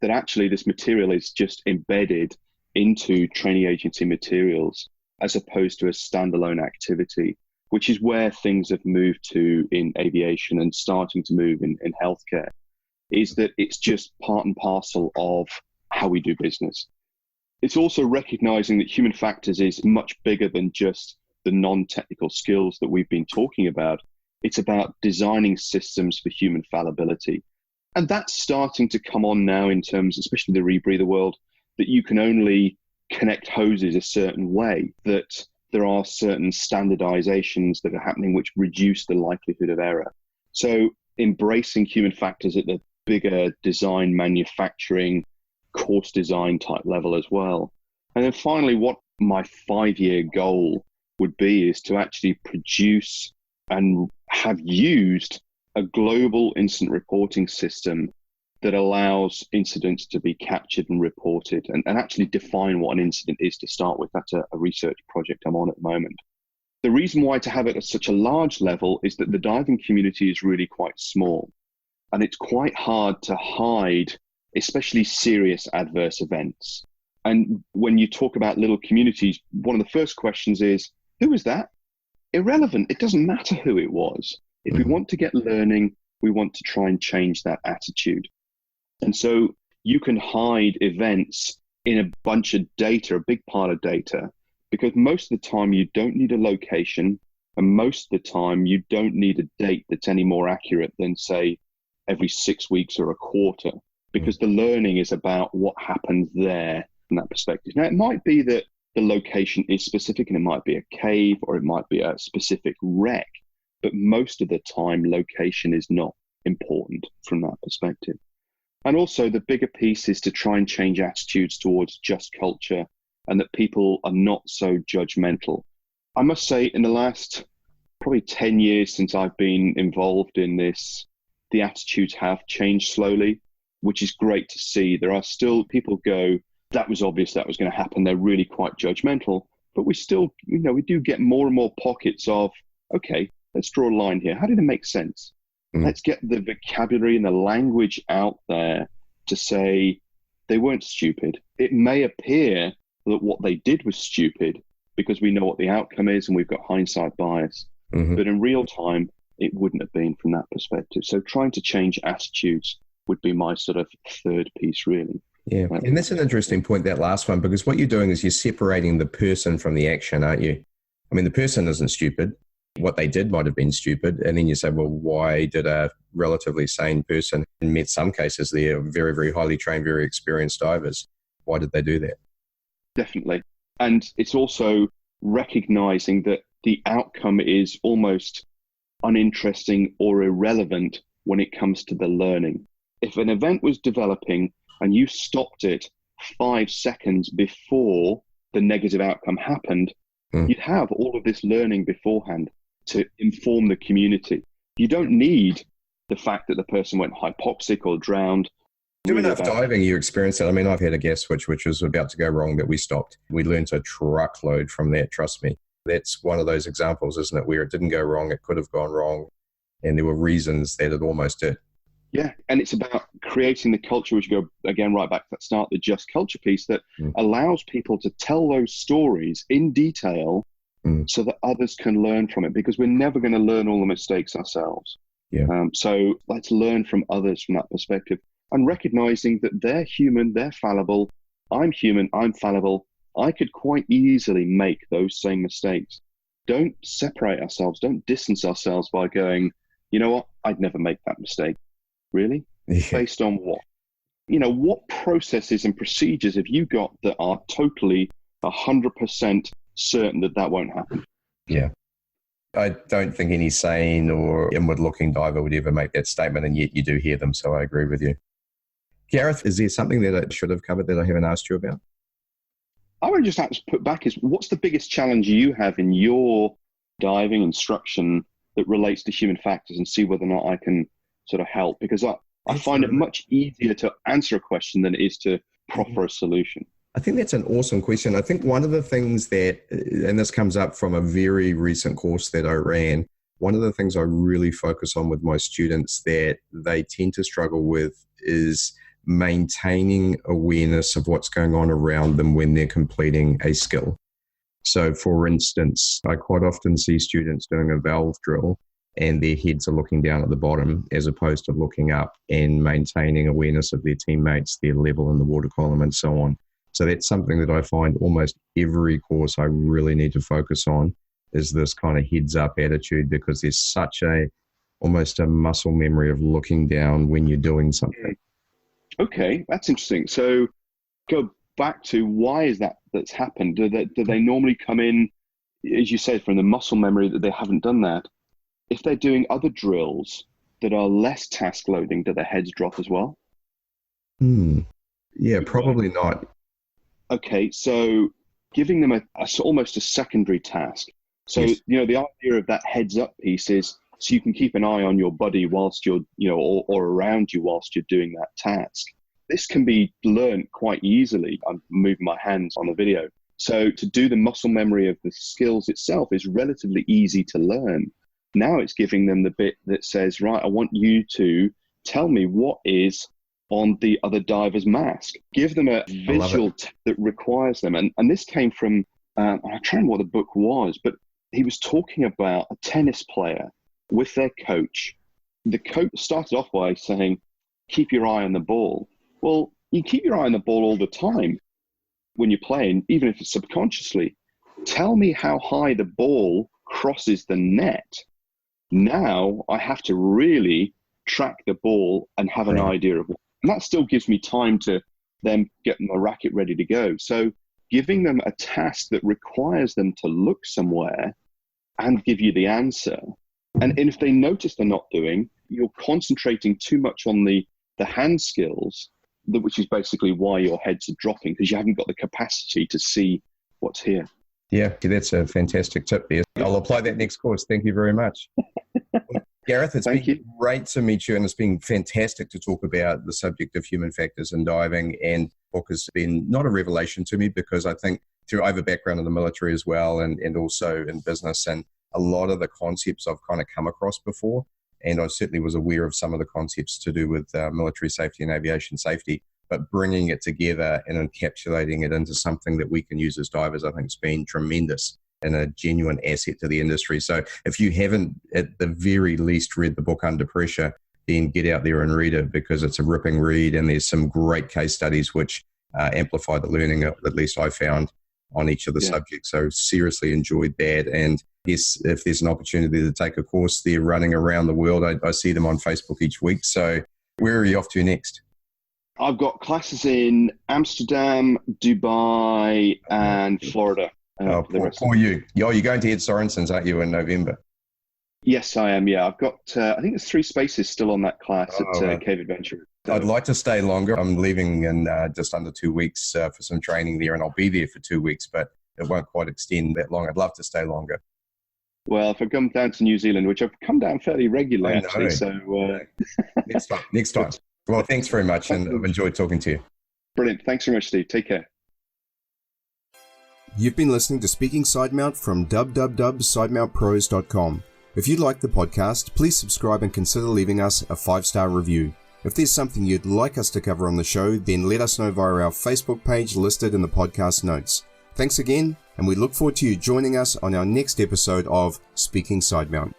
that actually this material is just embedded into training agency materials as opposed to a standalone activity, which is where things have moved to in aviation and starting to move in healthcare, is that it's just part and parcel of how we do business. It's also recognizing that human factors is much bigger than just the non-technical skills that we've been talking about. It's about designing systems for human fallibility. And that's starting to come on now in terms, especially the rebreather world, that you can only connect hoses a certain way, that there are certain standardizations that are happening which reduce the likelihood of error. So embracing human factors at the bigger design, manufacturing, course design type level as well. And then finally, what my 5-year goal would be is to actually produce and have used a global incident reporting system that allows incidents to be captured and reported and actually define what an incident is to start with. That's a research project I'm on at the moment. The reason why to have it at such a large level is that the diving community is really quite small, and it's quite hard to hide, especially serious adverse events. And when you talk about little communities, one of the first questions is, who was that? Irrelevant. It doesn't matter who it was. If we want to get learning, we want to try and change that attitude. And so you can hide events in a bunch of data, a big pile of data, because most of the time you don't need a location, and most of the time you don't need a date that's any more accurate than, say, every 6 weeks or a quarter, because the learning is about what happened there from that perspective. Now, it might be that the location is specific, and it might be a cave or it might be a specific wreck, but most of the time location is not important from that perspective. And also the bigger piece is to try and change attitudes towards just culture, and that people are not so judgmental. I must say, in the last probably 10 years since I've been involved in this, the attitudes have changed slowly, which is great to see. There are still people go, that was obvious that was going to happen. They're really quite judgmental, but we still, we do get more and more pockets of, okay, let's draw a line here. How did it make sense? Let's get the vocabulary and the language out there to say they weren't stupid. It may appear that what they did was stupid because we know what the outcome is and we've got hindsight bias. But in real time, it wouldn't have been from that perspective. So trying to change attitudes would be my sort of third piece, really. Yeah, and that's an interesting point, that last one, because what you're doing is you're separating the person from the action, aren't you? I mean, the person isn't stupid. What they did might have been stupid. And then you say, well, why did a relatively sane person, in some cases, they're very, very highly trained, very experienced divers, why did they do that? Definitely. And it's also recognizing that the outcome is almost uninteresting or irrelevant when it comes to the learning. If an event was developing and you stopped it 5 seconds before the negative outcome happened, you'd have all of this learning beforehand to inform the community. You don't need the fact that the person went hypoxic or drowned. Do enough diving, you experience it. I mean, I've had a gas switch which was about to go wrong that we stopped. We learned a truckload from that, trust me. That's one of those examples, isn't it, where it didn't go wrong, it could have gone wrong, and there were reasons that it almost did. Yeah, and it's about creating the culture, which go again right back to that start, the just culture piece that allows people to tell those stories in detail so that others can learn from it, because we're never going to learn all the mistakes ourselves. So let's learn from others from that perspective, and recognizing that they're human, they're fallible. I'm human, I'm fallible. I could quite easily make those same mistakes. Don't separate ourselves, don't distance ourselves by going, you know what, I'd never make that mistake. Really? Based on what? What processes and procedures have you got that are totally 100% certain that that won't happen? Yeah. I don't think any sane or inward-looking diver would ever make that statement, and yet you do hear them, so I agree with you. Gareth, is there something that I should have covered that I haven't asked you about? I would just have to put back is, what's the biggest challenge you have in your diving instruction that relates to human factors, and see whether or not I can sort of help, because I find it much easier to answer a question than it is to proffer a solution. I think that's an awesome question. I think one of the things that, and this comes up from a very recent course that I ran, one of the things I really focus on with my students that they tend to struggle with is maintaining awareness of what's going on around them when they're completing a skill. So for instance, I quite often see students doing a valve drill and their heads are looking down at the bottom as opposed to looking up and maintaining awareness of their teammates, their level in the water column and so on. So that's something that I find almost every course I really need to focus on is this kind of heads up attitude, because there's such almost a muscle memory of looking down when you're doing something. Okay, that's interesting. So go back to why is that's happened? Do they normally come in, as you said, from the muscle memory that they haven't done that? If they're doing other drills that are less task loading, do their heads drop as well? Yeah, probably not. Okay, so giving them almost a secondary task. So, Yes. the idea of that heads up piece is so you can keep an eye on your buddy whilst you're, or around you whilst you're doing that task. This can be learned quite easily. I'm moving my hands on the video. So to do the muscle memory of the skills itself is relatively easy to learn. Now it's giving them the bit that says, right, I want you to tell me what is on the other diver's mask. Give them a visual that requires them. And this came from, I'm trying to remember what the book was, but he was talking about a tennis player with their coach. The coach started off by saying, keep your eye on the ball. Well, you keep your eye on the ball all the time when you're playing, even if it's subconsciously. Tell me how high the ball crosses the net. Now I have to really track the ball and have an idea of what. And that still gives me time to then get my racket ready to go. So giving them a task that requires them to look somewhere and give you the answer. And if they notice they're not doing, you're concentrating too much on the hand skills, which is basically why your heads are dropping, because you haven't got the capacity to see what's here. Yeah, that's a fantastic tip there. I'll apply that next course. Thank you very much. Gareth, it's been great to meet you, and it's been fantastic to talk about the subject of human factors in diving. And the book has been not a revelation to me, because I think I have a background in the military as well, and also in business, and a lot of the concepts I've kind of come across before. And I certainly was aware of some of the concepts to do with military safety and aviation safety, but bringing it together and encapsulating it into something that we can use as divers, I think has been tremendous and a genuine asset to the industry. So if you haven't, at the very least, read the book Under Pressure, then get out there and read it, because it's a ripping read, and there's some great case studies which amplify the learning, at least I found, on each of the subjects. So seriously enjoyed that. And yes, if there's an opportunity to take a course, they're running around the world. I see them on Facebook each week. So where are you off to next? I've got classes in Amsterdam, Dubai, and Florida. For you. You're going to Ed Sorensen's, aren't you, in November? Yes, I am. Yeah, I've got, I think there's 3 spaces still on that class at Cave Adventure. So I'd like to stay longer. I'm leaving in just under 2 weeks for some training there, and I'll be there for 2 weeks, but it won't quite extend that long. I'd love to stay longer. Well, if I come down to New Zealand, which I've come down fairly regularly, actually. So next time. Well, thanks very much, and I've enjoyed talking to you. Brilliant. Thanks very much, Steve. Take care. You've been listening to Speaking Sidemount from www.sidemountpros.com. If you like the podcast, please subscribe and consider leaving us a 5-star review. If there's something you'd like us to cover on the show, then let us know via our Facebook page listed in the podcast notes. Thanks again, and we look forward to you joining us on our next episode of Speaking Sidemount.